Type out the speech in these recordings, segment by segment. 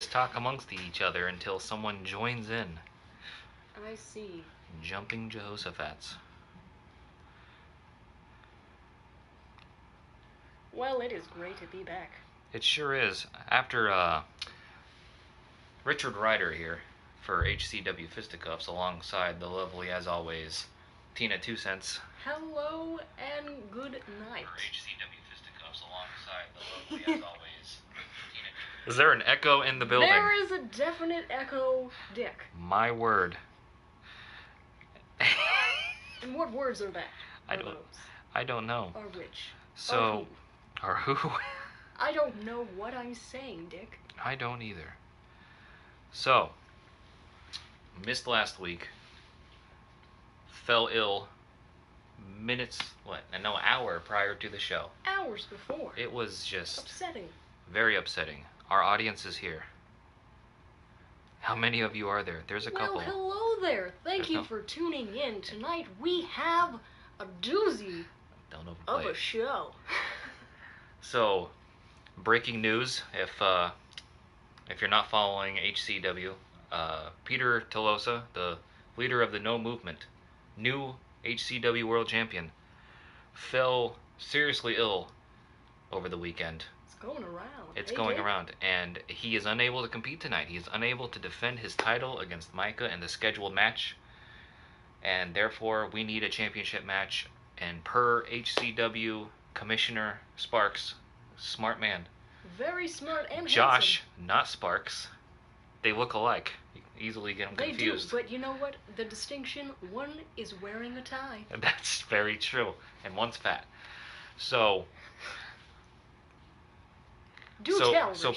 talk amongst each other until someone joins in. I see. Jumping Jehoshaphat's. Well, it is great to be back. It sure is. After Richard Ryder here for HCW Fisticuffs alongside the lovely, as always, Tina 2 Cents. Hello and good night. For HCW Fisticuffs alongside the lovely, as always, Tina 2. Is there an echo in the building? There is a definite echo, Dick. My word. And what words are that? I don't know. Or which? So, or who? I don't know what I'm saying, Dick. I don't either. So, missed last week. Fell ill an hour prior to the show. Hours before. It was just upsetting. Very upsetting. Our audience is here. How many of you are there? There's a couple. Well, hello there. Thank you for tuning in. Tonight we have a doozy of a show. So, breaking news, if you're not following HCW, Peter Tolosa, the leader of the No Movement, new HCW World Champion, fell seriously ill over the weekend. It's going around, and he is unable to compete tonight. He is unable to defend his title against Micah in the scheduled match, and therefore we need a championship match. And per HCW Commissioner Sparks, smart man. Very smart and Josh, not Sparks. They look alike. You can easily get them confused. They do, but you know what? The distinction, one is wearing a tie. That's very true, and one's fat. So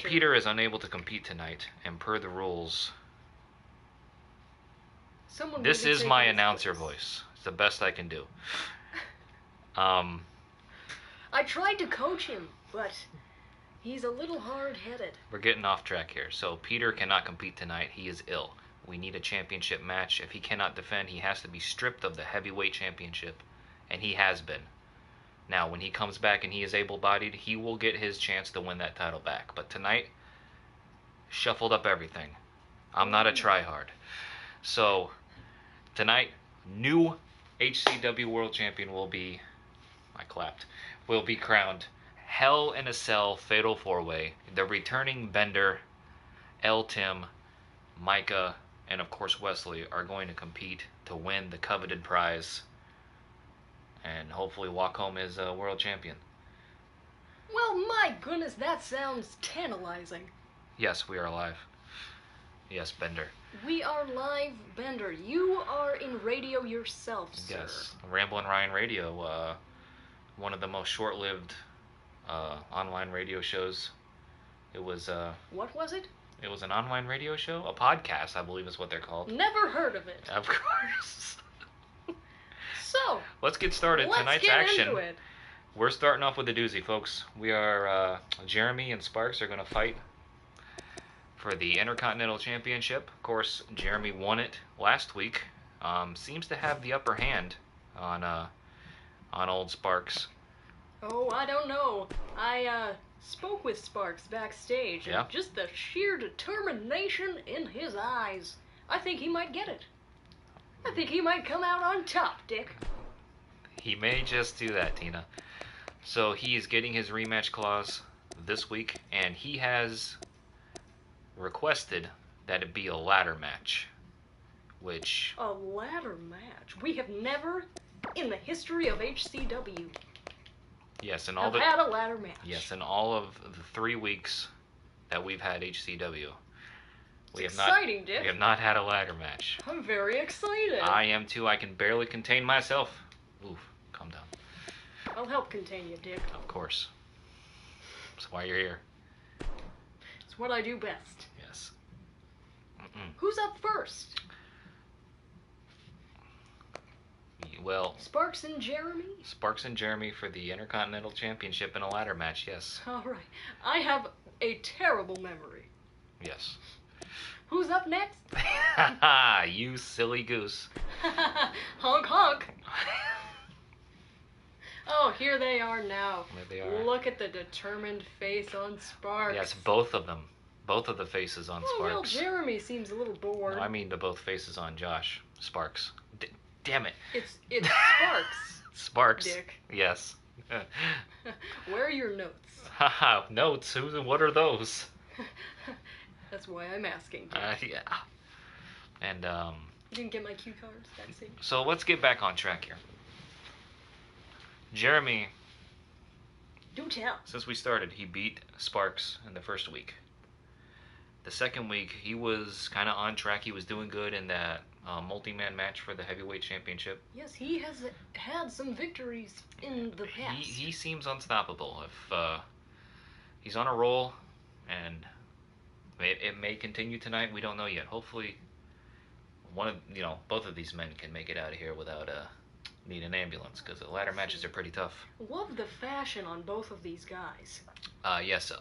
Peter is unable to compete tonight, and per the rules, this is my announcer voice. It's the best I can do. I tried to coach him, but he's a little hard-headed. We're getting off track here. So Peter cannot compete tonight. He is ill. We need a championship match. If he cannot defend, he has to be stripped of the heavyweight championship, and he has been. Now, when he comes back and he is able-bodied, he will get his chance to win that title back. But tonight, shuffled up everything. I'm not a tryhard. So, tonight, new HCW World Champion will be crowned. Hell in a Cell Fatal 4-Way. The returning Bender, L. Tim, Micah, and of course Wesley are going to compete to win the coveted prize and hopefully walk home as a world champion. Well, my goodness, that sounds tantalizing. Yes, we are live. Yes, Bender. We are live, Bender. You are in radio yourself, sir. Yes, Ramblin' Ryan Radio, one of the most short-lived online radio shows. It was what was it? It was an online radio show, a podcast, I believe is what they're called. Never heard of it. Of course. So, let's get started. Tonight's action. Into it. We're starting off with a doozy, folks. We are Jeremy and Sparks are going to fight for the Intercontinental Championship. Of course, Jeremy won it last week. Seems to have the upper hand on old Sparks. Oh, I don't know. I spoke with Sparks backstage, and just the sheer determination in his eyes, I think he might get it. I think he might come out on top, Dick. He may just do that, Tina. So he is getting his rematch clause this week, and he has requested that it be a ladder match. Which... A ladder match? We have never, in the history of HCW, yes, had a ladder match. Yes, in all of the 3 weeks that we've had HCW. We have not had a ladder match. I'm very excited. I am too. I can barely contain myself. Oof, calm down. I'll help contain you, Dick. Of course. That's why you're here. It's what I do best. Yes. Who's up first? Well, Sparks and Jeremy? Sparks and Jeremy for the Intercontinental Championship in a ladder match, yes. All right. I have a terrible memory. Yes. Who's up next? You silly goose. Honk, honk. Oh, here they are now. There they are. Look at the determined face on Sparks. Yes, both of them. Both of the faces on Oh, well, Sparks. Jeremy seems a little bored. No, I mean the both faces on Josh Sparks. Damn it. It's Sparks. Sparks. Dick. Yes. Where are your notes? Haha, notes. What are those? That's why I'm asking. Yeah. And You didn't get my cue cards backstage? so let's get back on track here. Jeremy, Do tell. since we started, he beat Sparks in the first week. The second week, he was kind of on track. He was doing good in that multi-man match for the heavyweight championship. Yes, he has had some victories in the past. He seems unstoppable. If he's on a roll, and it may continue tonight. We don't know yet. Hopefully, both of these men can make it out of here without need an ambulance, because the ladder matches are pretty tough. Love the fashion on both of these guys. Yes,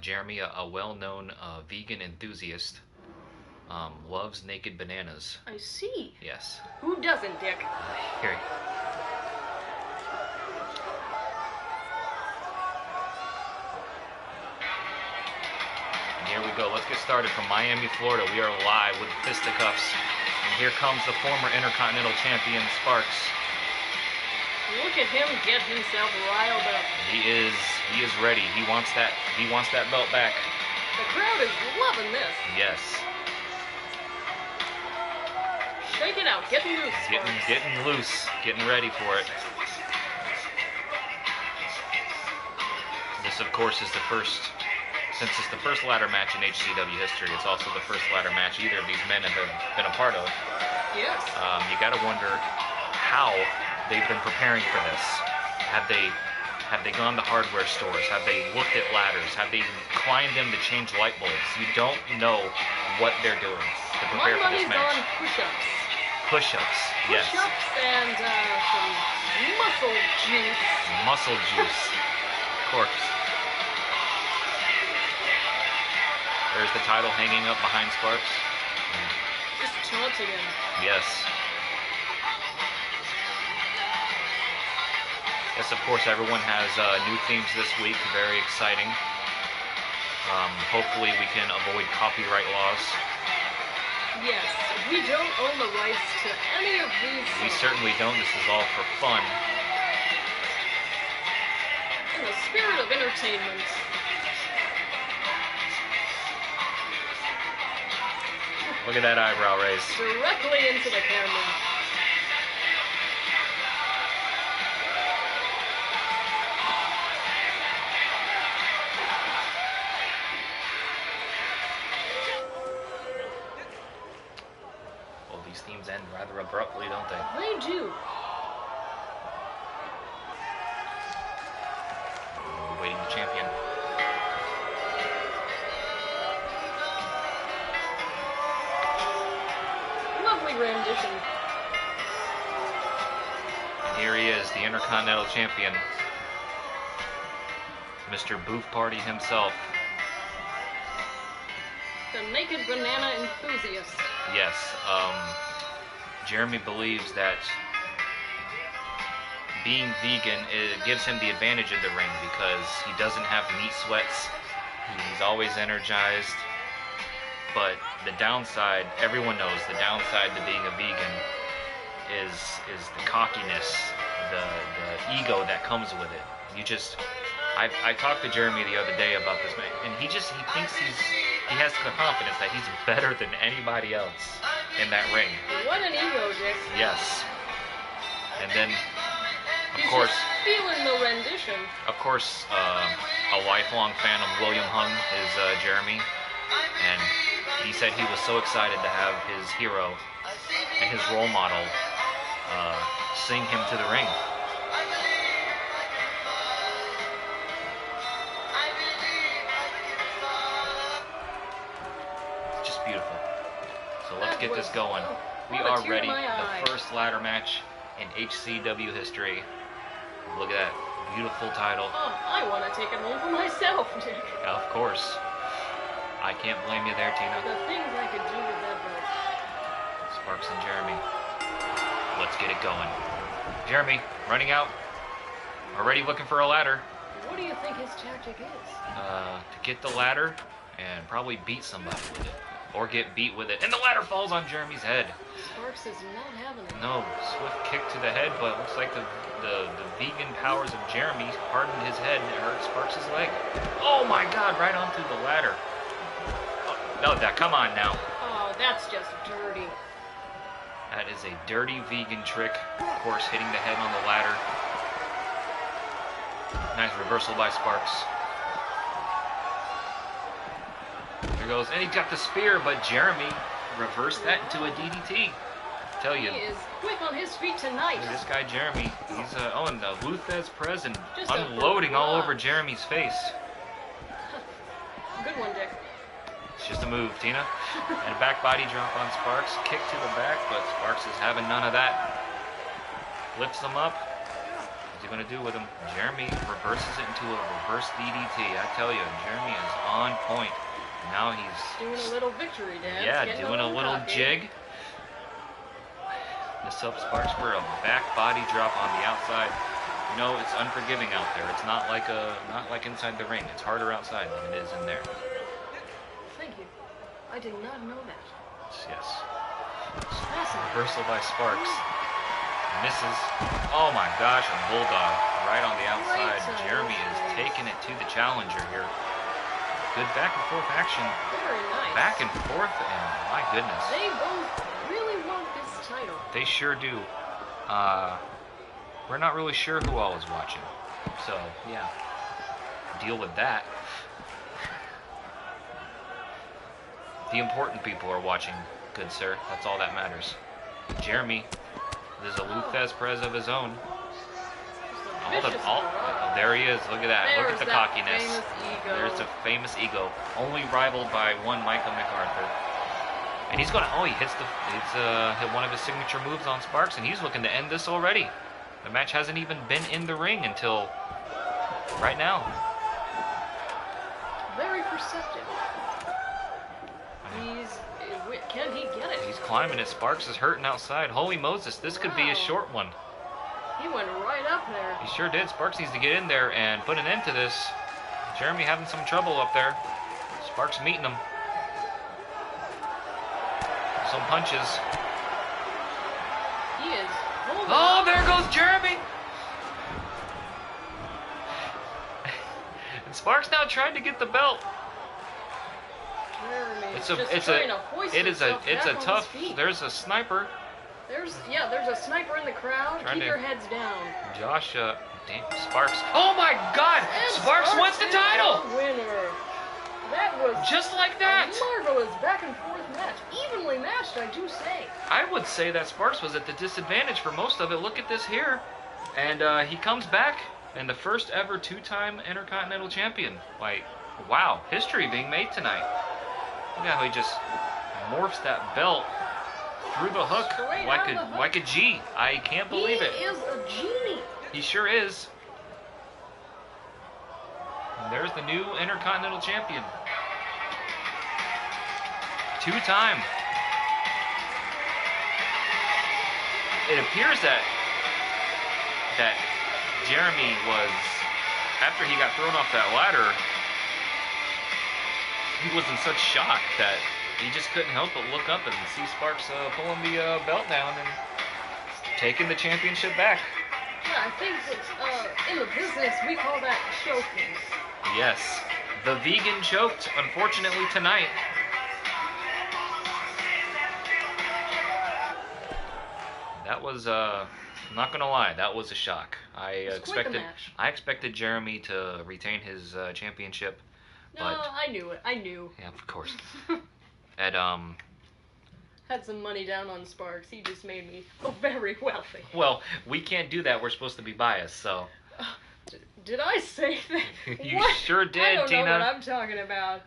Jeremy, a well-known vegan enthusiast, loves naked bananas. I see. Yes. Who doesn't, Dick? Here. And here we go. Let's get started from Miami, Florida. We are live with fisticuffs. And here comes the former Intercontinental Champion, Sparks. Look at him get himself riled up. He is ready. He wants that belt back. The crowd is loving this. Yes. Shake it out. Getting loose. Getting loose. Getting ready for it. This, of course, is the first. Since it's the first ladder match in HCW history, it's also the first ladder match either of these men have been a part of. Yes. You got to wonder how they've been preparing for this. Have they gone to hardware stores? Have they looked at ladders? Have they climbed them to change light bulbs? You don't know what they're doing to prepare for this match. My money's on push-ups. Push-ups, yes. Push-ups and some muscle juice. Muscle juice, of course. There's the title hanging up behind Sparks. Just taunting him. Yes. Yes, of course, everyone has new themes this week. Very exciting. Hopefully we can avoid copyright laws. Yes, we don't own the rights to any of these songs. We certainly don't. This is all for fun. In the spirit of entertainment. Look at that eyebrow raise. Directly into the camera. Well, these themes end rather abruptly, don't they? They do. Waiting the champion. Lovely rendition. And here he is, the Intercontinental Champion. Mr. Booth Party himself. The naked banana enthusiast. Yes, Jeremy believes that being vegan gives him the advantage of the ring because he doesn't have meat sweats. He's always energized. But the downside, everyone knows, the downside to being a vegan is the cockiness, the ego that comes with it. I talked to Jeremy the other day about this, and he thinks he has the confidence that he's better than anybody else in that ring. What an ego, Dick. Yes. And then, He's of course, just feeling the rendition. a lifelong fan of William Hung is Jeremy, and he said he was so excited to have his hero and his role model sing him to the ring. It's just beautiful. So let's get this going. We are ready. The first ladder match in HCW history. Look at that beautiful title. Oh, I want to take it home for myself, Dick. Of course. I can't blame you there, Tina. The things I could do with that belt. Sparks and Jeremy. Let's get it going. Jeremy, running out. Already looking for a ladder. What do you think his tactic is? To get the ladder, and probably beat somebody with it. Or get beat with it. And the ladder falls on Jeremy's head. Sparks is not having it. No, swift kick to the head, but it looks like the vegan powers of Jeremy hardened his head and it hurt Sparks' leg. Oh my god, right onto the ladder. Oh, no, come on now. Oh, that's just dirty. That is a dirty vegan trick. Of course, hitting the head on the ladder. Nice reversal by Sparks. There goes, and he got the spear, but Jeremy reversed that into a DDT. Tell you. He is quick on his feet tonight. This guy Jeremy, he's and the Luthez press and unloading all over Jeremy's face. Good one, Dick. It's just a move, Tina. And a back body drop on Sparks. Kick to the back, but Sparks is having none of that. Lifts him up. What's he going to do with him? Jeremy reverses it into a reverse DDT. I tell you, Jeremy is on point. Now he's doing a little victory dance. Yeah, doing a little jig. This up Sparks for a back body drop on the outside. You know, it's unforgiving out there. It's not like inside the ring. It's harder outside than it is in there. Thank you. I did not know that. Yes. Fascinating. Reversal by Sparks. Misses. Oh my gosh, a bulldog right on the outside. Jeremy is taking it to the challenger here. Good back and forth action. Very nice. Back and forth, and my goodness. They both really want this title. They sure do. We're not really sure who all is watching. So, yeah. Deal with that. The important people are watching, good sir. That's all that matters. Jeremy, there's a Luthez Perez of his own. There he is. Look at that. Look at the cockiness. There's a famous ego. Only rivaled by one Micah MacArthur. And he's going to, he hit one of his signature moves on Sparks, and he's looking to end this already. The match hasn't even been in the ring until right now. Very perceptive. Can he get it? He's climbing it. Sparks is hurting outside. Holy Moses, this could be a short one. He went right up there. He sure did. Sparks needs to get in there and put an end to this. Jeremy having some trouble up there. Sparks meeting him. Some punches. He is. Oh, there goes Jeremy. And Sparks now trying to get the belt. Jeremy it's a tough. There's a sniper. There's a sniper in the crowd. Keep your heads down. Josh, damn, Sparks. Oh my God! And Sparks wins the title. Winner. That was just like that. A marvelous back and forth match, evenly matched, I do say. I would say that Sparks was at the disadvantage for most of it. Look at this here, and he comes back, and the first ever two-time Intercontinental Champion. Like, wow, history being made tonight. Look at how he just morphs that belt through the hook like a G. I can't believe it. He is a genie. He sure is. And there's the new Intercontinental Champion. Two-time. It appears that Jeremy was, after he got thrown off that ladder, he was in such shock that he just couldn't help but look up and see Sparks pulling the belt down and taking the championship back. Yeah, I think that in the business we call that choking. Yes, the vegan choked, unfortunately, tonight. That was, I'm not gonna lie, that was a shock. I expected Jeremy to retain his championship. No, I knew it. I knew. Yeah, of course. Had some money down on Sparks. He just made me very wealthy. Well, we can't do that. We're supposed to be biased, so. Did I say that? You sure did, Tina. I don't know what I'm talking about.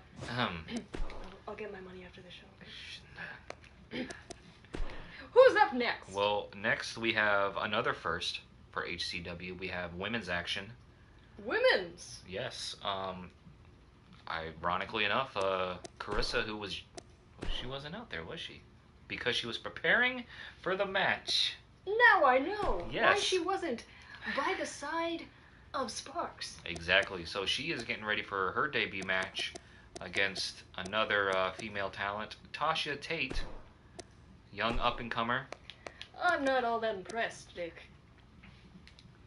I'll get my money after the show. Okay? Who's up next? Well, next we have another first for HCW. We have women's action. Women's? Yes. Ironically enough, Carissa, she wasn't out there, was she? Because she was preparing for the match. Now I know yes. Why she wasn't by the side of Sparks. Exactly. So she is getting ready for her debut match against another female talent, Tasha Tate, young up-and-comer. I'm not all that impressed, Dick.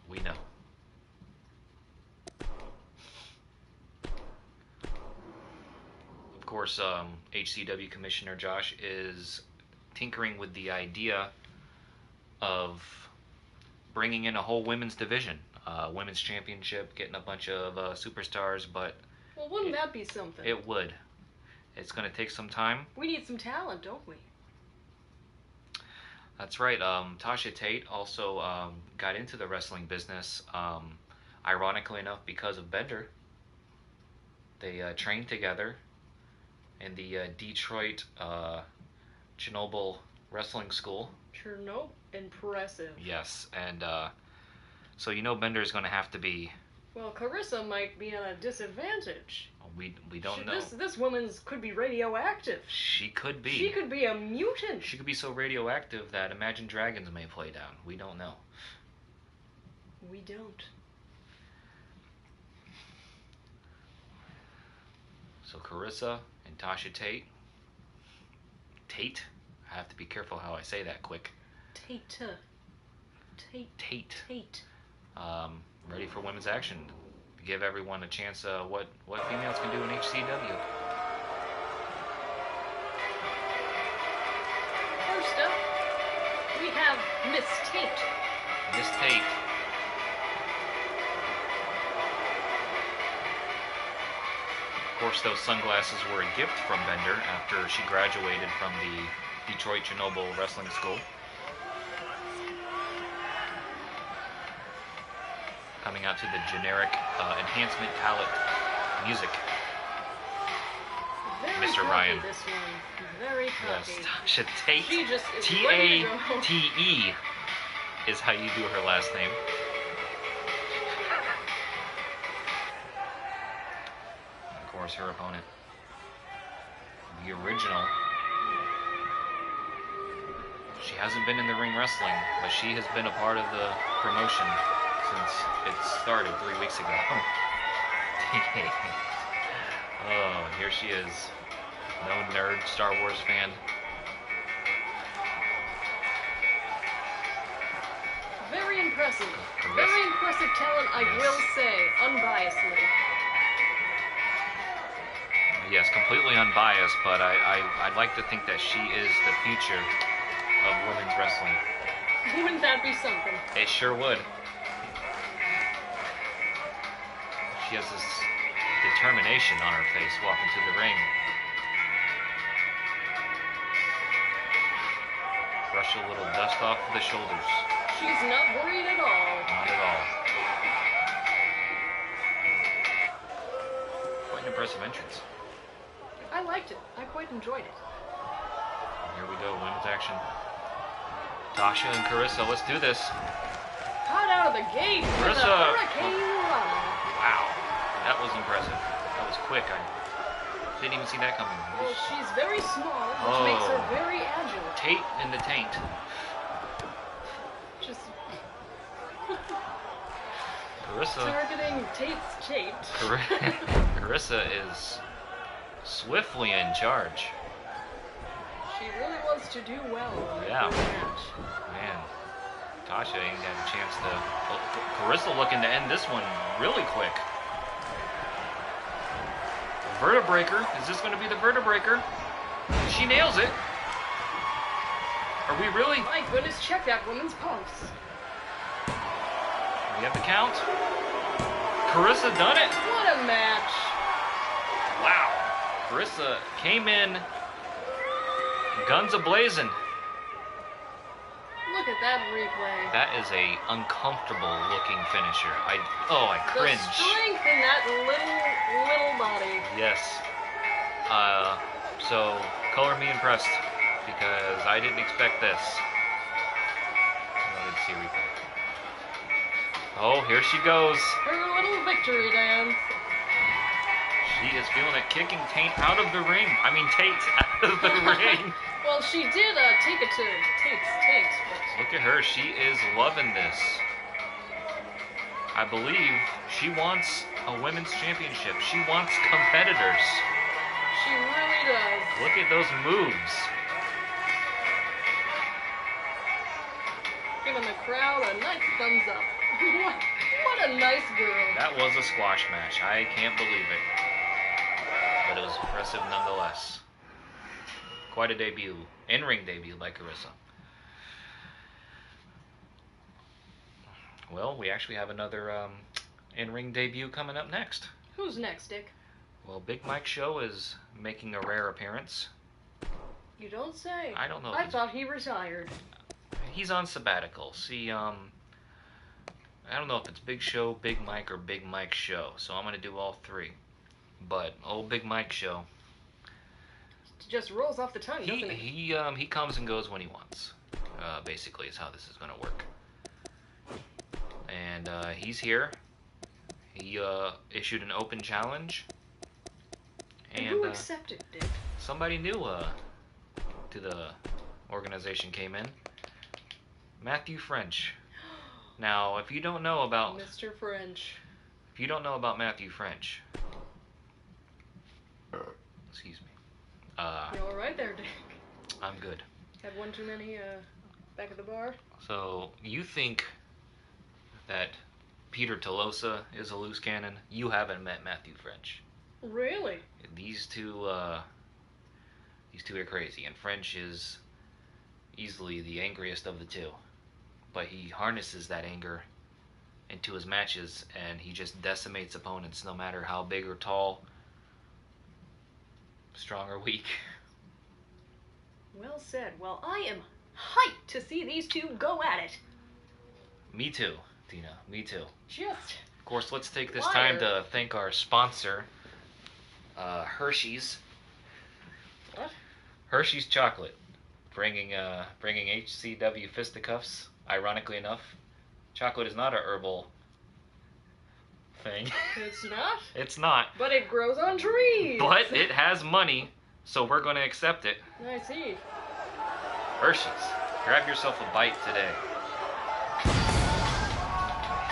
We know. Of course, HCW Commissioner Josh is tinkering with the idea of bringing in a whole women's division, women's championship, getting a bunch of superstars, but... Well, wouldn't that be something? It would. It's going to take some time. We need some talent, don't we? That's right. Tasha Tate also got into the wrestling business, ironically enough, because of Bender. They trained together in the Detroit Chernobyl Wrestling School. Chernobyl? Impressive. Yes, and so you know Bender is going to have to be... Well, Carissa might be at a disadvantage. We don't know. This woman could be radioactive. She could be. She could be a mutant. She could be so radioactive that Imagine Dragons may play down. We don't know. We don't. So Carissa and Tasha Tate. Tate? I have to be careful how I say that quick. Tate. Ready for women's action. Give everyone a chance what females can do in HCW. First up, we have Miss Tate. Miss Tate. Of course, those sunglasses were a gift from Bender after she graduated from the Detroit Chernobyl Wrestling School. Coming out to the generic enhancement palette music. Very Mr. cocky, Ryan. This one. Very cocky. Yes, Tasha Tate. She just is ready to go. T-A-T-E is how you do her last name. And of course, her opponent, the original. She hasn't been in the ring wrestling, but she has been a part of the promotion since it started 3 weeks ago. Oh, here she is. No nerd Star Wars fan. Very impressive. Carissa. Very impressive talent, I Yes. will say, unbiasedly. Yes, completely unbiased, but I'd like to think that she is the future of women's wrestling. Wouldn't that be something? It sure would. She has this determination on her face walking to the ring. Brush a little dust off the shoulders. She's not worried at all. Not at all. Quite an impressive entrance. I liked it. I quite enjoyed it. Here we go, women's action. Tasha and Carissa, let's do this. Hot out of the gate with a Carissa. hurricane run. Wow, that was impressive. That was quick. I didn't even see that coming. Well, she's very small, which makes her very agile. Tate in the taint. Just Carissa. targeting Tate's Tate. Carissa is swiftly in charge. She really wants to do well in Yeah. the match. Man, Tasha ain't got a chance to... Oh, Carissa looking to end this one really quick. Vertebreaker. Is this going to be the Vertebreaker? She nails it. Are we really? My goodness, check that woman's pulse. We have the count. Carissa done it. What a match. Wow. Carissa came in guns a-blazing. Look at that replay. That is a uncomfortable looking finisher. I cringe. The strength in that little body. Yes. So color me impressed because I didn't expect this. Let's see a replay. Oh, here she goes. Her little victory dance. She is feeling it, kicking Tate out of the ring. I mean Tate out of the ring. Well, she did take it to Tate's, but Look at her. She is loving this. I believe she wants a women's championship. She wants competitors. She really does. Look at those moves. Giving the crowd a nice thumbs up. What a nice girl. That was a squash match. I can't believe it. But it was impressive nonetheless. Quite a debut. In-ring debut by Carissa. Well, we actually have another in-ring debut coming up next. Who's next, Dick? Well, Big Mike Show is making a rare appearance. You don't say. I don't know. I thought he retired. He's on sabbatical. See, I don't know if it's Big Show, Big Mike, or Big Mike Show. So I'm gonna do all three. But old Big Mike Show. It just rolls off the tongue, doesn't it? He comes and goes when he wants. Basically, is how this is gonna work. And he's here. He issued an open challenge. And who accepted, Dick? Somebody new to the organization came in. Matthew French. Now, if you don't know about Mr. French. If you don't know about Matthew French, excuse me. You all right there, Dick? I'm good. Had one too many back at the bar? So, you think that Peter Tolosa is a loose cannon? You haven't met Matthew French. Really? These two are crazy, and French is easily the angriest of the two. But he harnesses that anger into his matches, and he just decimates opponents, no matter how big or tall, strong or weak. Well said. Well, I am hyped to see these two go at it. Me too, Tina. Me too. Just. Of course, let's take this time to thank our sponsor, Hershey's. What? Hershey's Chocolate, bringing HCW fisticuffs. Ironically enough, chocolate is not a herbal thing. It's not? It's not. But it grows on trees. But it has money, so we're going to accept it. I see. Hershey's, grab yourself a bite today.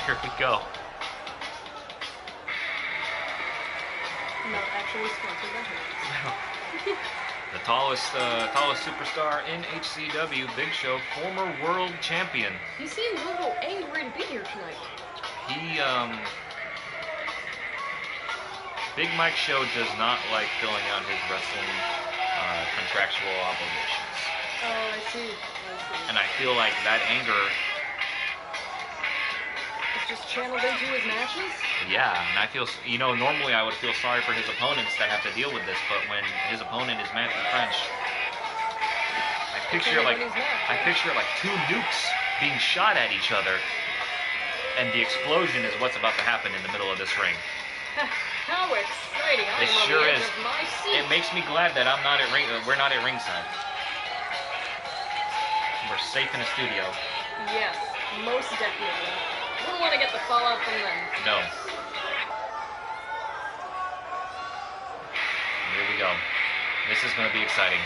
Here we go. Not actually sponsored by Hershey's. The tallest superstar in HCW, Big Show, former world champion. He seems a little angry to be here tonight. Big Mike Show does not like filling out his wrestling contractual obligations. Oh, I see. And I feel like that anger... It's just channeled into his matches? Yeah, and I feel, normally I would feel sorry for his opponents that have to deal with this, but when his opponent is Matthew French, I picture like two nukes being shot at each other, and the explosion is what's about to happen in the middle of this ring. How exciting! It sure is. It makes me glad that we're not at ringside. We're safe in a studio. Yes, most definitely. Wouldn't want to get the fallout from them. No. Here we go. This is going to be exciting.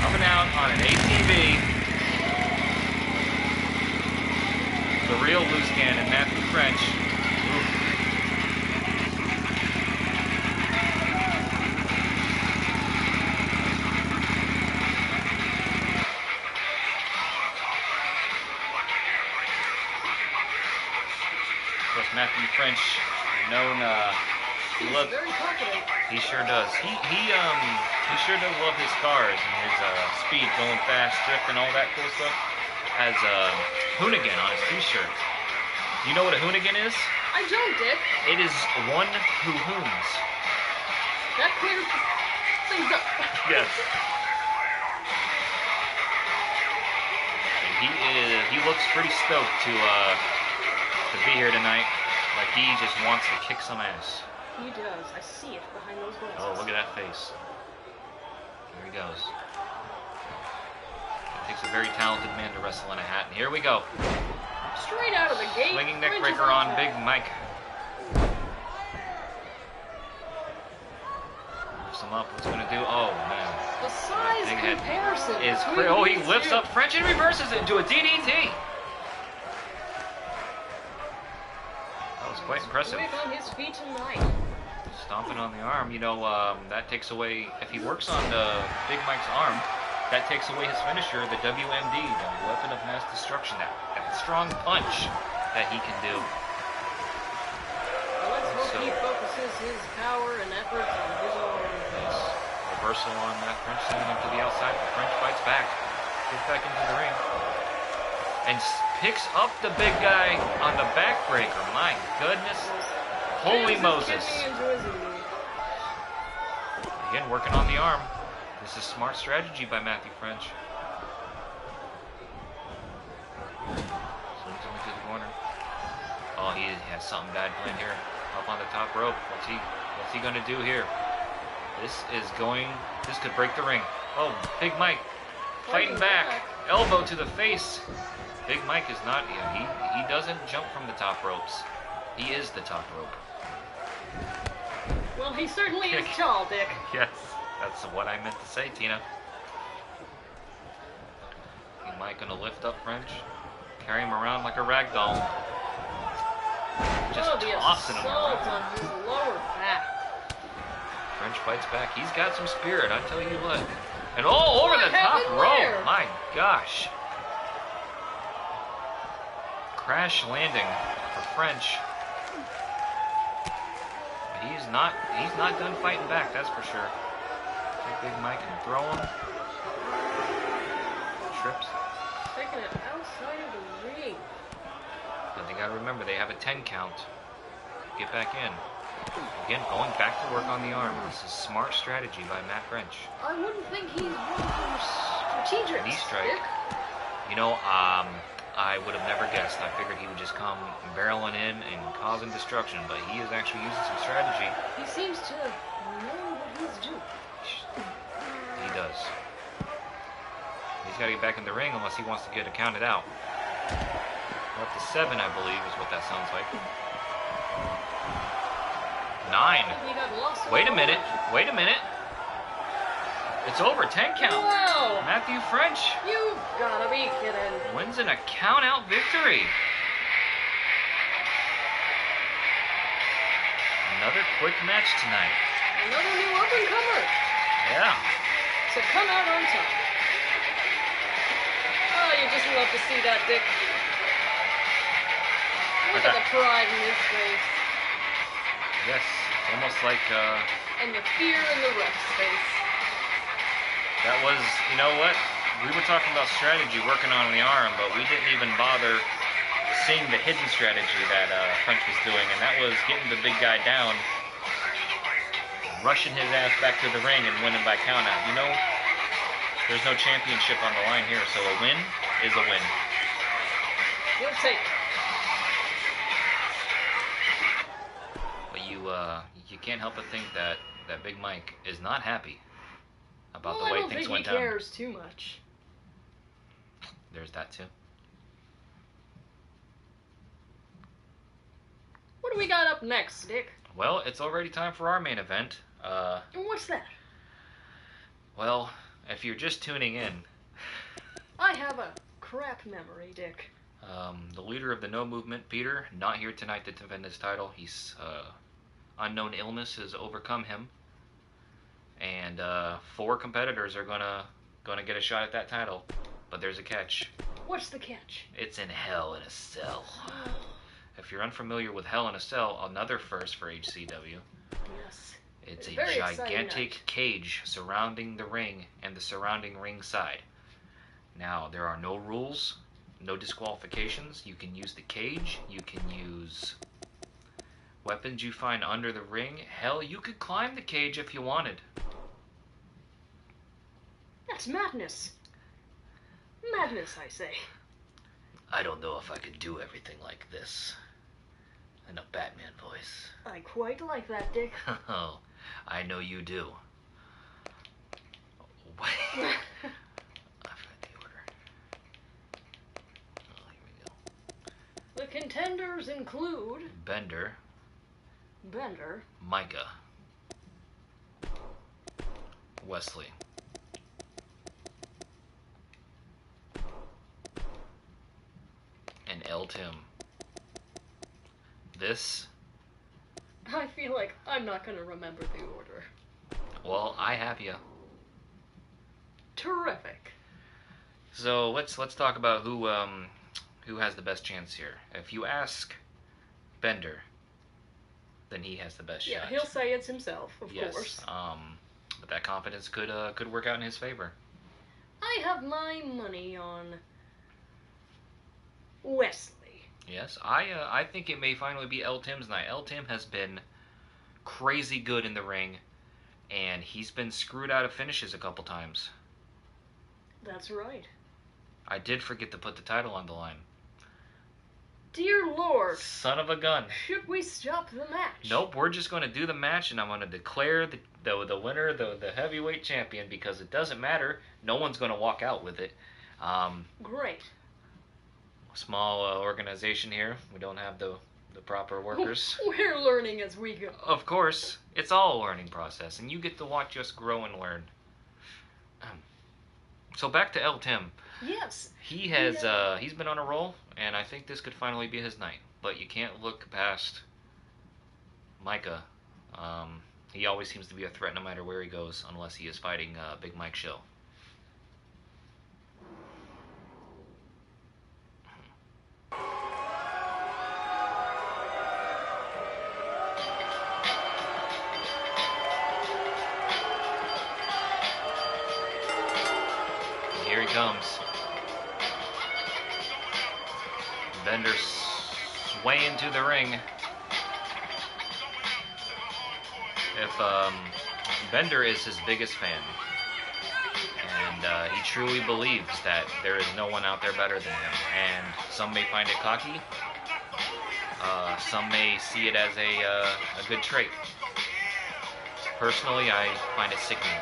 Coming out on an ATV, the real loose cannon, Matthew French. Oof. Matthew French, known He's very confident. He sure does. He sure does love his cars and his speed, going fast, drifting, all that cool stuff. Has Hoonigan on his t-shirt. You know what a Hoonigan is? I don't, Dick. It is one who hoons. That clears things up. Yes. And he looks pretty stoked to be here tonight. Like he just wants to kick some ass. He does. I see it behind those glasses. Oh, look at that face. There he goes. It takes a very talented man to wrestle in a hat. And here we go. Straight out of the gate. Swinging neck breaker on Big Mike. Lifts him up. What's he going to do? Oh, man. The size comparison is crazy. Oh, he lifts up French and reverses it into a DDT. quite impressive. Quick on his feet tonight. Stomping on the arm, you know, that takes away, if he works on Big Mike's arm, that takes away his finisher, the WMD, the weapon of mass destruction, that strong punch that he can do. Well, let's hope he focuses his power and efforts on his arm. Yes. Reversal on that French, sending him to the outside. The French fights back. Gets back into the ring. And picks up the big guy on the backbreaker. My goodness. Holy Moses. Again, working on the arm. This is smart strategy by Matthew French. Swings him into the corner. Oh, he has something bad planned here. Up on the top rope. What's he gonna do here? This could break the ring. Oh, Big Mike fighting back. Elbow to the face. Big Mike is not, he doesn't jump from the top ropes. He is the top rope. Well, he certainly is tall, Dick. Yes, that's what I meant to say, Tina. Big Mike gonna lift up French, carry him around like a rag doll. Just tossing him around. On his lower back. French fights back. He's got some spirit, I tell you what. And over the top rope. My gosh. Crash landing for French. But he's not done fighting back, that's for sure. Take Big Mike and throw him. Trips. Taking it outside of the ring. But they gotta remember, they have a 10 count. Get back in. Again, going back to work on the arm. This is smart strategy by Matt French. I wouldn't think he's one for strategic. Knee strike. You know, I would have never guessed. I figured he would just come barreling in and causing destruction, but he is actually using some strategy. He seems to know what he's doing. He does. He's got to get back in the ring unless he wants to get it counted out. Up to 7, I believe, is what that sounds like. 9. Wait a minute. Wait a minute. It's over. 10 count. Wow. Matthew French. You've gotta be kidding. Wins in a count-out victory. Another quick match tonight. Another new up-and-comer. Yeah. To come out on top. Oh, you just love to see that, Dick. Look at the pride in his face. Yes, it's almost like... and the fear in the ref's face. That was, you know what? We were talking about strategy, working on the arm, but we didn't even bother seeing the hidden strategy that French was doing, and that was getting the big guy down, rushing his ass back to the ring, and winning by countout. You know, there's no championship on the line here, so a win is a win. You'll take it. But you can't help but think that Big Mike is not happy about the way things went down. I don't think he cares too much. There's that too. What do we got up next, Dick? Well, it's already time for our main event. And what's that? Well, if you're just tuning in... I have a crap memory, Dick. The leader of the No Movement, Peter, not here tonight to defend his title. He's unknown illness has overcome him. And 4 competitors are gonna get a shot at that title, but there's a catch. What's the catch? It's in Hell in a Cell. If you're unfamiliar with Hell in a Cell, another first for HCW. Yes. It's a gigantic cage surrounding the ring and the surrounding ring side. Now, there are no rules, no disqualifications. You can use the cage. You can use weapons you find under the ring. Hell, you could climb the cage if you wanted. That's madness. Madness, I say. I don't know if I could do everything like this in a Batman voice. I quite like that, Dick. Oh, I know you do. Wait. I've got the order. Oh, here we go. The contenders include... Bender. Micah. Wesley. And L. Tim. This feel like I'm not gonna remember the order. Well, I have you. Terrific. So let's talk about who has the best chance here. If you ask Bender, then he has the best shot. Yeah, he'll say it's himself, of course. But that confidence could work out in his favor. I have my money on Wesley. Yes, I think it may finally be El Tim's night. El Tim has been crazy good in the ring, and he's been screwed out of finishes a couple times. That's right. I did forget to put the title on the line. Dear Lord. Son of a gun. Should we stop the match? Nope, we're just going to do the match, and I'm going to declare the winner, the heavyweight champion, because it doesn't matter. No one's going to walk out with it. Great. Small organization here. We don't have the proper workers. We're learning as we go. Of course. It's all a learning process, and you get to watch us grow and learn. So back to El Tim. Yes. He has he's been on a roll, and I think this could finally be his night. But you can't look past Micah. He always seems to be a threat no matter where he goes, unless he is fighting Big Mike Show. Here he comes. Bender swaying to the ring. If Bender is his biggest fan, and he truly believes that there is no one out there better than him, and some may find it cocky, some may see it as a good trait. Personally, I find it sickening.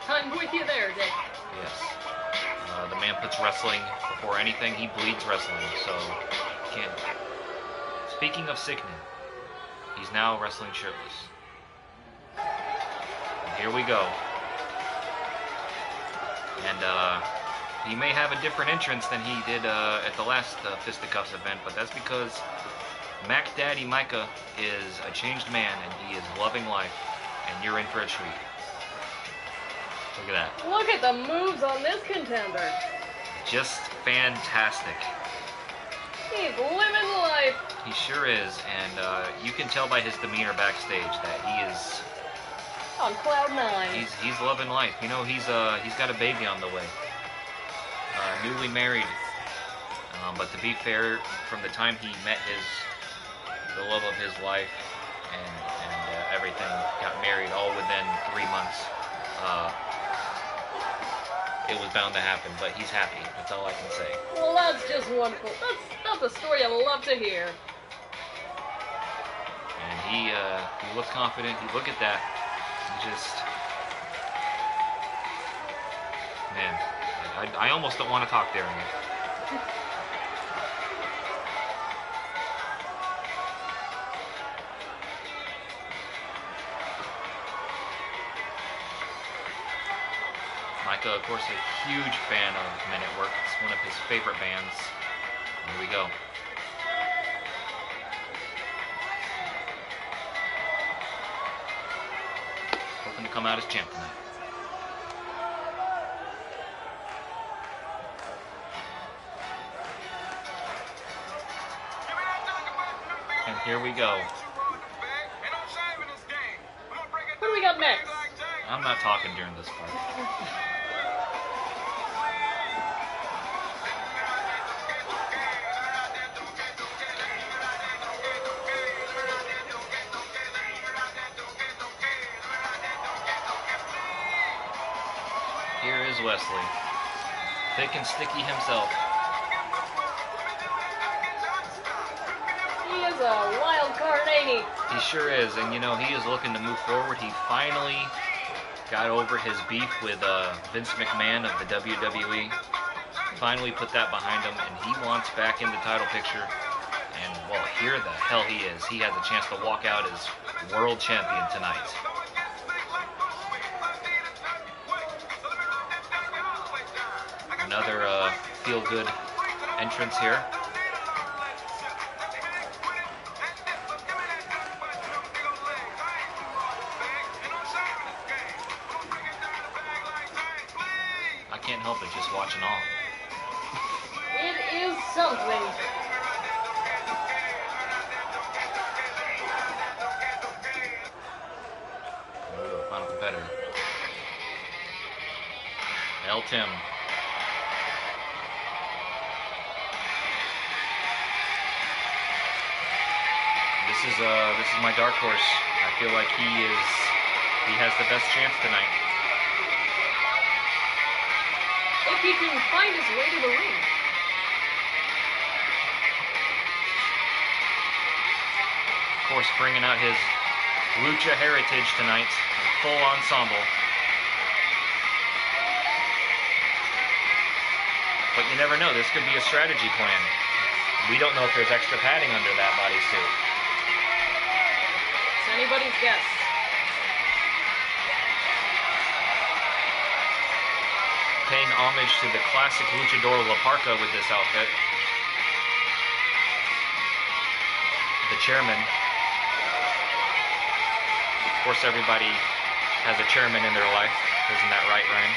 I'm with you there, Dick. Yes. The man puts wrestling before anything. He bleeds wrestling, so can't. Speaking of sickening, he's now wrestling shirtless. And here we go. And he may have a different entrance than he did at the last Fisticuffs event, but that's because Mac Daddy Micah is a changed man, and he is loving life, and you're in for a treat. Look at that. Look at the moves on this contender. Just fantastic. He's living life. He sure is, and you can tell by his demeanor backstage that he is on cloud nine. He's loving life. You know, he's got a baby on the way. Newly married, but to be fair, from the time he met the love of his life and everything, got married all within 3 months. It was bound to happen, but he's happy. That's all I can say. Well, that's just wonderful. That's a story I love to hear. And he looks confident. You look at that. He just, man, I almost don't want to talk there anymore. Micah, of course, a huge fan of Men at Work. It's one of his favorite bands. Here we go. Hoping to come out as champ tonight. And here we go. What do we got next? I'm not talking during this part. Here is Wesley, thick and sticky himself. He is a wild card, ain't he? He sure is, and you know, he is looking to move forward. He finally got over his beef with Vince McMahon of the WWE. Finally put that behind him, and he wants back in the title picture. And, well, here the hell he is. He has a chance to walk out as world champion tonight. Another feel-good entrance here. help it just watching all. It is something. Final competitor. El Tim. This is my dark horse. I feel like he has the best chance tonight. If he can find his way to the ring. Of course, bringing out his lucha heritage tonight, full ensemble. But you never know, this could be a strategy plan. We don't know if there's extra padding under that bodysuit. It's anybody's guess. Paying homage to the classic luchador La Parka with this outfit. The chairman. Of course, everybody has a chairman in their life. Isn't that right, Ryan?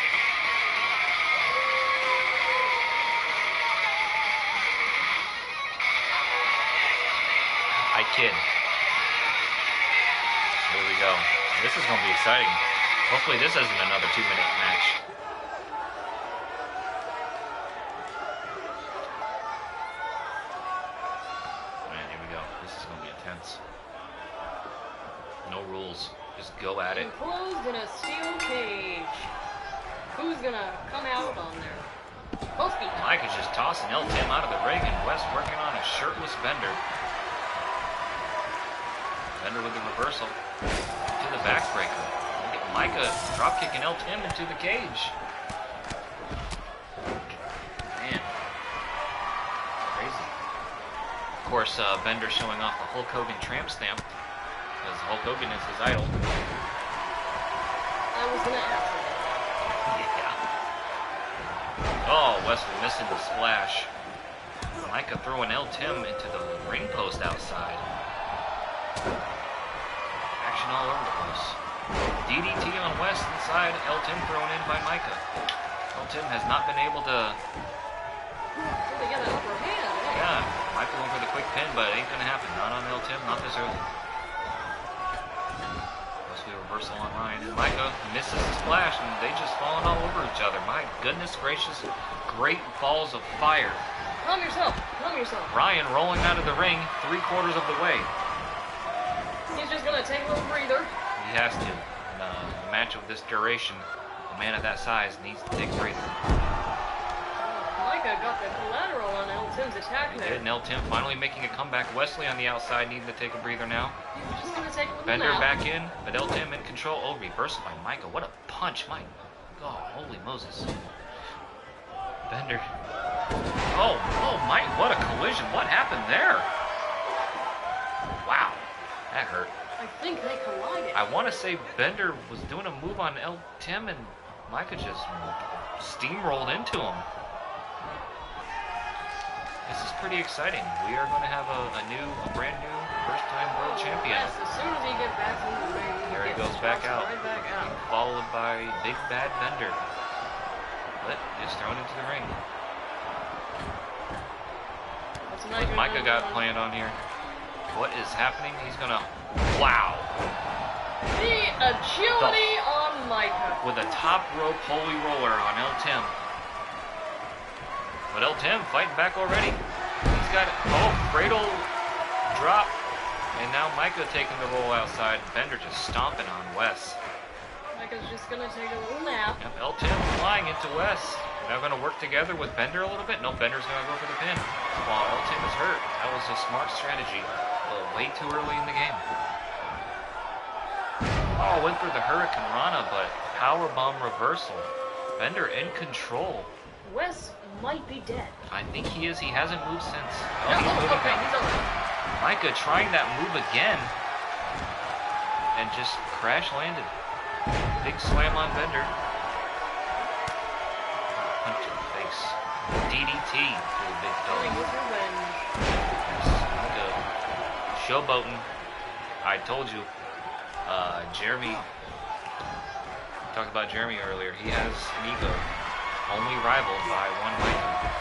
I kid. Here we go. This is going to be exciting. Hopefully this isn't another 2-minute match. Man, here we go. This is going to be intense. No rules. Just go at it. Enclosed in a steel cage. Who's gonna come out on there? Both feet. Mike is just tossing El Tim out of the ring, and West working on a shirtless Bender. Bender with the reversal to the backbreaker. Look at Micah drop kicking El Tim into the cage. Man, crazy. Of course, Bender showing off the Hulk Hogan tramp stamp, because Hulk Hogan is his idol. I was gonna ask him. Yeah. Oh, Wesley missing the splash. Micah throwing El Tim into the ring post outside. Action all over the place. DDT on West inside. El Tim thrown in by Micah. El Tim has not been able to. They got an upper hand. Yeah, Micah went for the quick pin, but it ain't gonna happen. Not on El Tim, not this early. Wesley reversal on Ryan. And Micah misses the splash, and they just falling all over each other. My goodness gracious, great balls of fire. Calm yourself. Calm yourself. Ryan rolling out of the ring 3/4 of the way. He's just gonna take a little breather. He has to. In a match of this duration, a man of that size needs to take a breather. Micah got the collateral on El Tim's attack there. And El Tim finally making a comeback. Wesley on the outside needing to take a breather now. Just gonna take a little Bender nap. back in, but El Tim in control. Oh, reversal by Micah. What a punch. My God, holy Moses. Bender. Oh, Mike, what a collision. What happened there? Wow, that hurt. I think they collided. I want to say Bender was doing a move on El Tim and Micah just steamrolled into him. This is pretty exciting. We are going to have a brand new first-time world champion. Yes, as soon as he gets back in the ring, There he gets goes back out. right back out. Followed by Big Bad Bender. But just thrown into the ring. What's Micah Micah got doing? planned on here. What is happening? He's gonna. Wow! The agility on Micah. With a top rope holy roller on El Tim. But El Tim fighting back already. He's got it. Oh, cradle drop. And now Micah taking the roll outside. Bender just stomping on Wes. Micah's just gonna take a little nap. Yep, El Tim flying into Wes. Now going to work together with Bender a little bit. No, Bender's going to go for the pin. While El Tim is hurt. That was a smart strategy. But way too early in the game. Oh, went for the Hurricane Rana, but powerbomb reversal. Bender in control. Wes might be dead. I think he is. He hasn't moved since. Oh, No, he's moving okay, now. he's alright. Micah trying that move again. And just crash landed. Big slam on Bender. Punch in the face. DDT to the big toe. Getting his revenge. Micah showboating. I told you. Jeremy. Talked about Jeremy earlier. He has an ego. only rivaled by one Micah.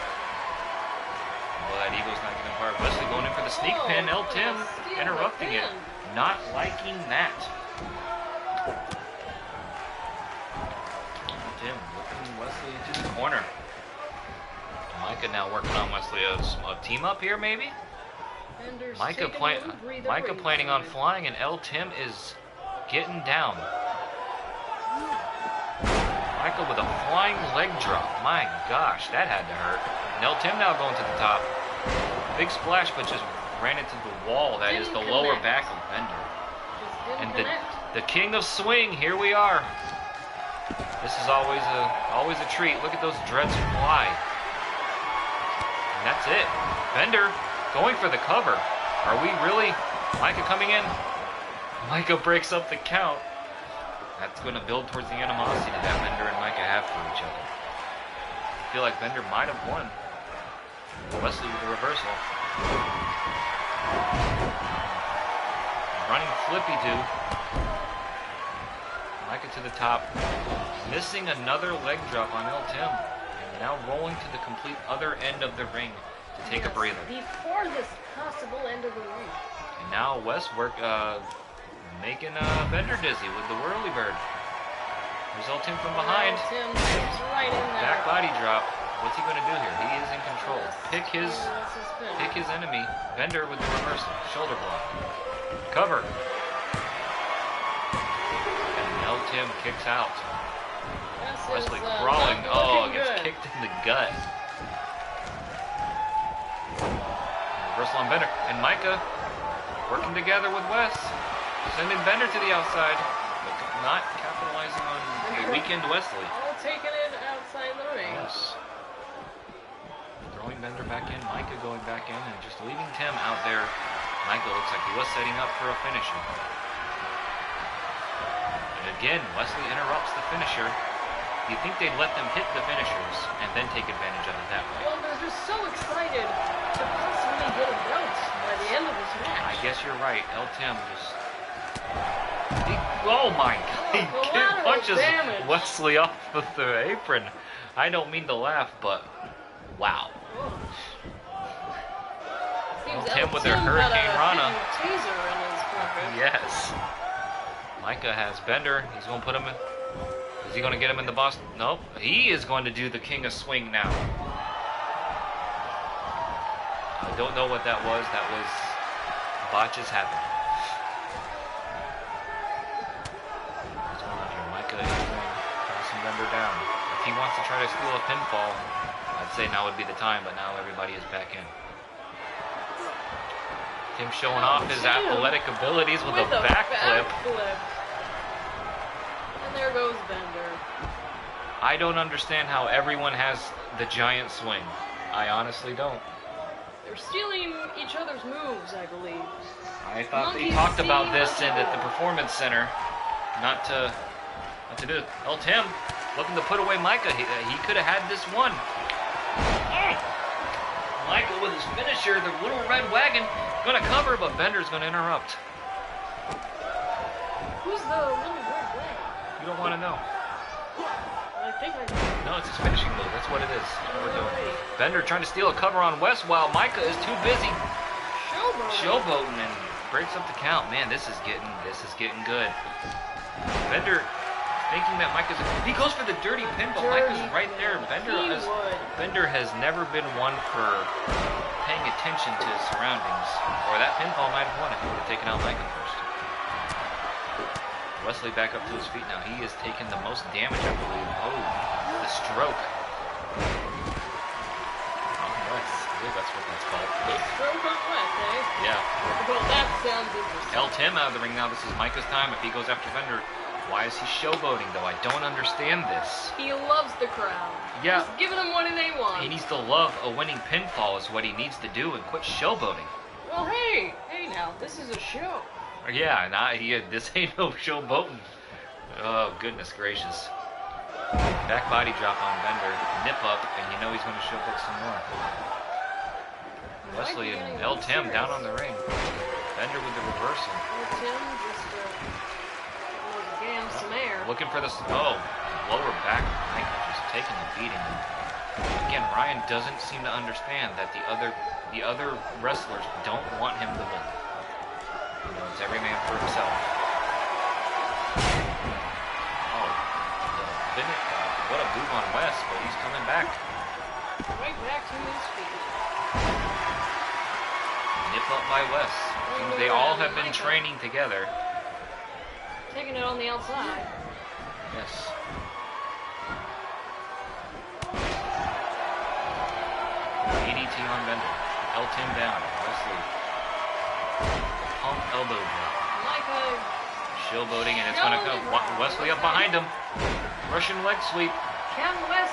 But Ego's not getting far. Wesley going in for the sneak pin. El Tim interrupting it. Not liking that. Tim whipping Wesley into the corner. Micah now working on Wesley. A team up here, maybe? Micah planning on flying, and El Tim is getting down. Micah with a flying leg drop. My gosh, that had to hurt. And El Tim now going to the top. Big splash, but just ran into the wall. That is the lower back of Bender. And the king of swing, here we are. This is always a treat. Look at those dreads fly. And that's it. Bender going for the cover. Are we really? Micah coming in. Micah breaks up the count. That's going to build towards the animosity that Bender and Micah have for each other. I feel like Bender might have won. Wesley with the reversal. Running flippy-do. Micah to the top. Missing another leg drop on El Tim. And now rolling to the complete other end of the ring to take a breather. The farthest possible end of the ring. And now Wes making Bender dizzy with the whirly bird. There's El Tim from behind. Tim is right in there. Back body drop. What's he going to do here? He is in control. Pick his enemy. Bender with the reversal. Shoulder block. Cover. And El Tim kicks out. Wesley crawling. Gets kicked in the gut. Reversal on Bender. And Micah working together with Wes. Sending Bender to the outside. But not capitalizing on the weakened Wesley. All taking it outside the ring. Yes. Throwing Bender back in. Micah going back in and just leaving Tim out there. Micah looks like he was setting up for a finisher. And again, Wesley interrupts the finisher. You'd think they'd let them hit the finishers and then take advantage of it that way. Well, they're just so excited to possibly get a belt by the end of this match. I guess you're right. El Tim just... oh my God! He punches Wesley off of the apron. I don't mean to laugh, but wow. El Tim with their Hurricane Rana. Yes. Micah has Bender. He's going to put him in. Is he going to get him in the boss? Nope. He is going to do the King of Swing now. I don't know what that was. That was botches happen. What's going on here? Micah is tossing Bender down. If he wants to try to steal a pinfall, I'd say now would be the time, but now everybody is back in. Tim showing off his athletic abilities with a backflip. And there goes Bender. I don't understand how everyone has the giant swing. I honestly don't. They're stealing each other's moves, I believe. I thought they talked about this at the Performance Center. Not to do it. El Tim looking to put away Micah. He could have had this one. Micah with his finisher, the little red wagon, going to cover, but Bender's going to interrupt. Who's the little red wagon? You don't want to know. I think I do. No, it's his finishing move. That's what it is. That's what we're doing. Bender trying to steal a cover on Wes while Micah is too busy showboating and breaks up the count. Man, this is getting good. Bender thinking that Micah's... He goes for the dirty pin, but Micah's right there. Bender has never been one for paying attention to his surroundings. Or that pinfall might have won if he would have taken out Micah first. Wesley back up to his feet now. He is taking the most damage, I believe. Oh, the stroke. On Wes. I believe that's what that's called. The stroke on Wes, eh? Yeah. Well, that sounds interesting. El Tim out of the ring now. This is Micah's time. If he goes after Bender... Why is he showboating, though? I don't understand this. He loves the crowd. Yeah. Just giving them what they want. He needs to love a winning pinfall is what he needs to do and quit showboating. Well, hey now, this is a show. Yeah, this ain't no showboating. Oh, goodness gracious. Back body drop on Bender. Nip up, and you know he's going to showboat some more. Wesley and El Tim down on the ring. Bender with the reversal. El Tim just... some air. Looking for this. Oh, lower back. Micah just taking the beating. Again, Ryan doesn't seem to understand that the other wrestlers don't want him to win. You know, it's every man for himself. Oh, what a move on Wes, but he's coming back. Right back to his feet. Nip up by Wes. They all have been training together. Taking it on the outside. Yes. ADT on Bender. Held him down. Wesley. Pump elbow drop. Micah. Showboating, and it's going to go. Wesley up behind him. Russian leg sweep. Can Wes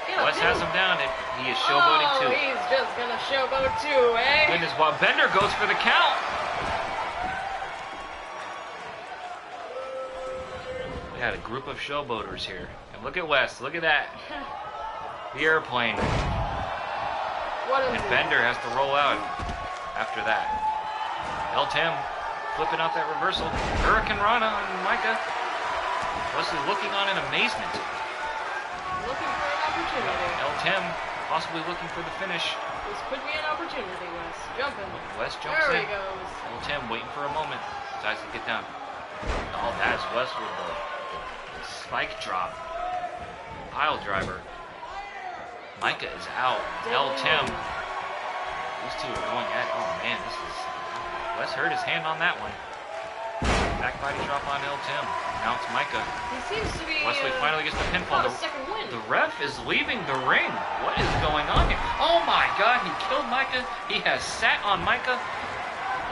get Wes has him down. He is showboating too. He's just going to showboat too, eh? Goodness, while Bender goes for the count. We had a group of showboaters here. And look at Wes. Look at that. The airplane. And Bender has to roll out after that. El Tim flipping out that reversal. Hurricane Rana on Micah. Wesley looking on in amazement. Looking for an opportunity. El Tim possibly looking for the finish. This could be an opportunity, Wes. Jumping. Wes jumps in. There he goes. El Tim waiting for a moment. Decides to get down. Oh, that's Wes with the spike drop. Pile driver. Micah is out. El Tim. These two are going at. Oh man, this is. Wes hurt his hand on that one. Back body drop on El Tim. Now it's Micah. He seems to be. Wesley finally gets the pinfall. Second win. The ref is leaving the ring. What is going on here? Oh my God! He killed Micah. He has sat on Micah.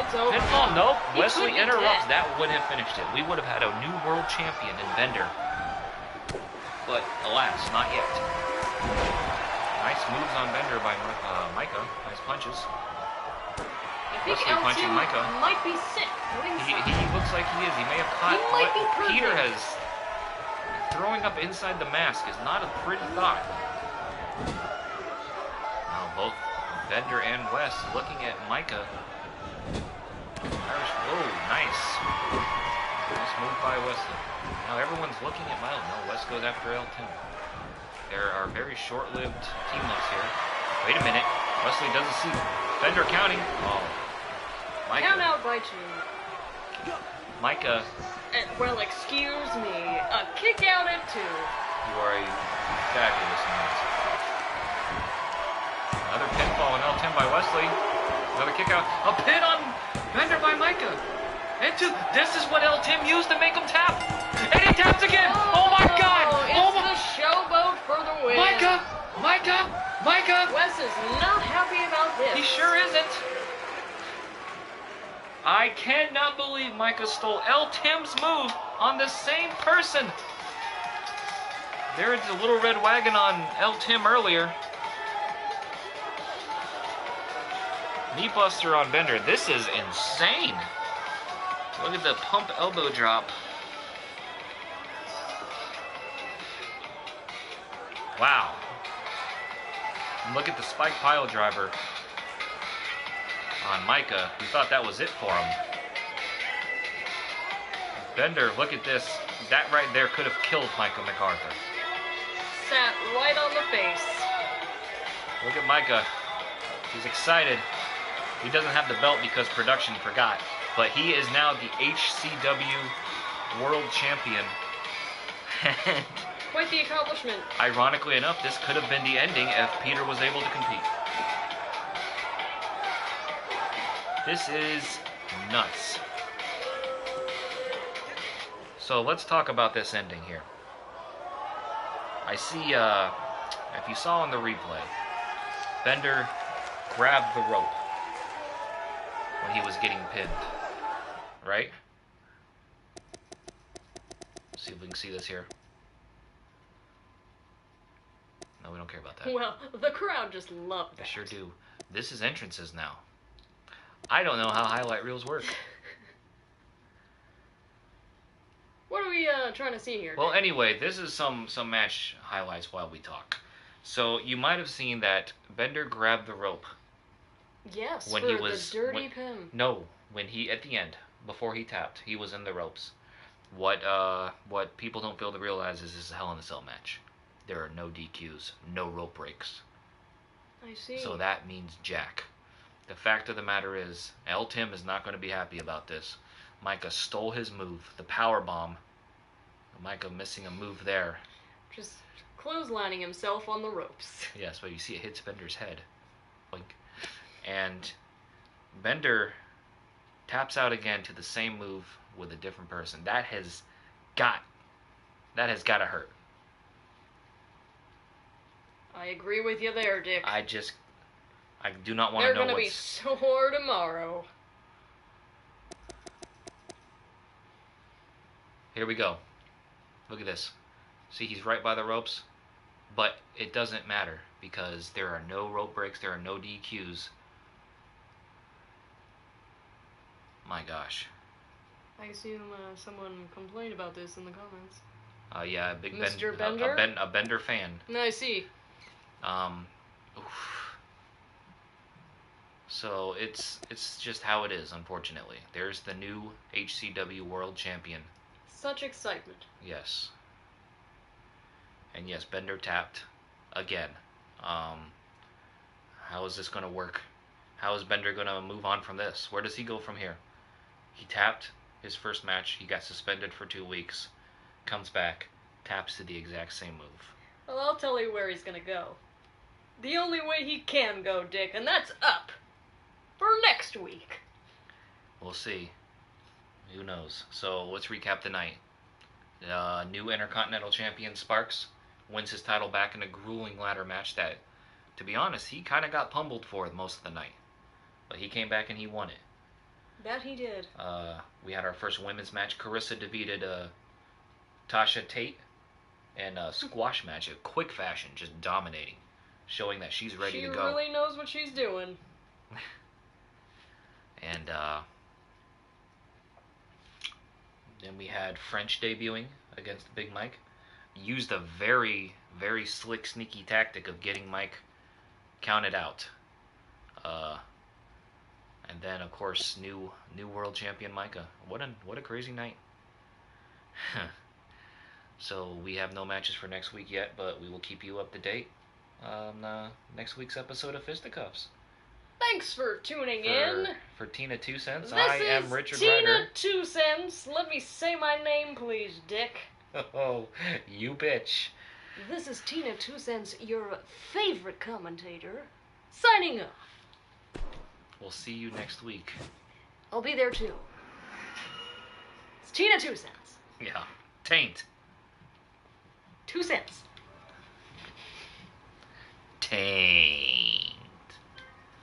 It's over. Pinfall. Nope. Wesley interrupts. That would have finished it. We would have had a new world champion in Bender. But alas, not yet. Nice moves on Bender by Micah. Nice punches. Wesley punching Micah. Might be sick. He looks like he is. He may have caught what Peter has. Throwing up inside the mask is not a pretty thought. Now both Bender and Wes looking at Micah. Irish. Oh, nice. Nice move by Wesley. Now everyone's looking at Miles. No, Wes goes after El Tim. There are very short-lived team-ups here. Wait a minute. Wesley doesn't see Bender counting. Oh. Micah. Count out by 2. Micah. Well, excuse me. A kick out at 2. You are a fabulous announcer. Another pinfall on El Tim by Wesley. Another kick out. A pin on Bender by Micah. And 2. This is what El Tim used to make him tap. And he taps again. Oh my God. It's the showboat for the win. Micah. Wes is not happy about this. He sure isn't. I cannot believe Micah stole El Tim's move on the same person. There's a little red wagon on El Tim earlier. Knee buster on Bender. This is insane. Look at the pump elbow drop. Wow. And look at the spike pile driver on Micah. We thought that was it for him. Bender, look at this. That right there could have killed Micah MacArthur. Sat right on the face. Look at Micah. He's excited. He doesn't have the belt because production forgot. But he is now the HCW World Champion. And quite the accomplishment. Ironically enough, this could have been the ending if Peter was able to compete. This is nuts. So let's talk about this ending here. I see, if you saw in the replay, Bender grabbed the rope when he was getting pinned, right? See if we can see this here. No, we don't care about that. Well, the crowd just loved that. They sure do. This is entrances now. I don't know how highlight reels work. What are we trying to see here? Well, anyway, this is some match highlights while we talk. So you might have seen that Bender grabbed the rope. Yes, when for he was the dirty pin. No, when he at the end, before he tapped, he was in the ropes. What people don't fail to realize is this is a Hell in a Cell match. there are no DQs, no rope breaks. I see. So that means jack. The fact of the matter is, El Tim is not going to be happy about this. Micah stole his move, the power bomb. Micah missing a move there. Just clotheslining himself on the ropes. Yes, but you see it hits Bender's head. Like, and Bender taps out again to the same move with a different person. That has got to hurt. I agree with you there, Dick. I do not want to know They're gonna be sore tomorrow. Here we go. Look at this. See, he's right by the ropes, but it doesn't matter because there are no rope breaks, there are no DQs. My gosh. I assume someone complained about this in the comments. Yeah, big Mr. Bender? a Bender fan. I see. Oof. So it's just how it is, unfortunately. There's the new HCW World Champion. Such excitement. Yes. And yes, Bender tapped again. How is this going to work? How is Bender going to move on from this? Where does he go from here? He tapped his first match. He got suspended for 2 weeks. Comes back. Taps to the exact same move. Well, I'll tell you where he's gonna go. The only way he can go, Dick, and that's up. For next week. We'll see. Who knows? So let's recap the night. New Intercontinental Champion Sparks wins his title back in a grueling ladder match that, to be honest, he kind of got pummeled for most of the night. But he came back and he won it. That he did. We had our first women's match. Carissa defeated Tasha Tate in a squash match, a quick fashion, just dominating, showing that she's ready to go. She really knows what she's doing. And then we had French debuting against Big Mike. Used a very, very slick, sneaky tactic of getting Mike counted out. And then, of course, new world champion Micah. What a crazy night. So we have no matches for next week yet, but we will keep you up to date on next week's episode of Fisticuffs. Thanks for tuning in. For Tina 2 Cents, This I is am Richard Tina Ryder. 2 Cents. Let me say my name, please, Dick. Oh, you bitch. This is Tina 2 Cents, your favorite commentator, signing off. We'll see you next week. I'll be there too. It's Tina 2 Cents. Yeah. Taint. 2 cents.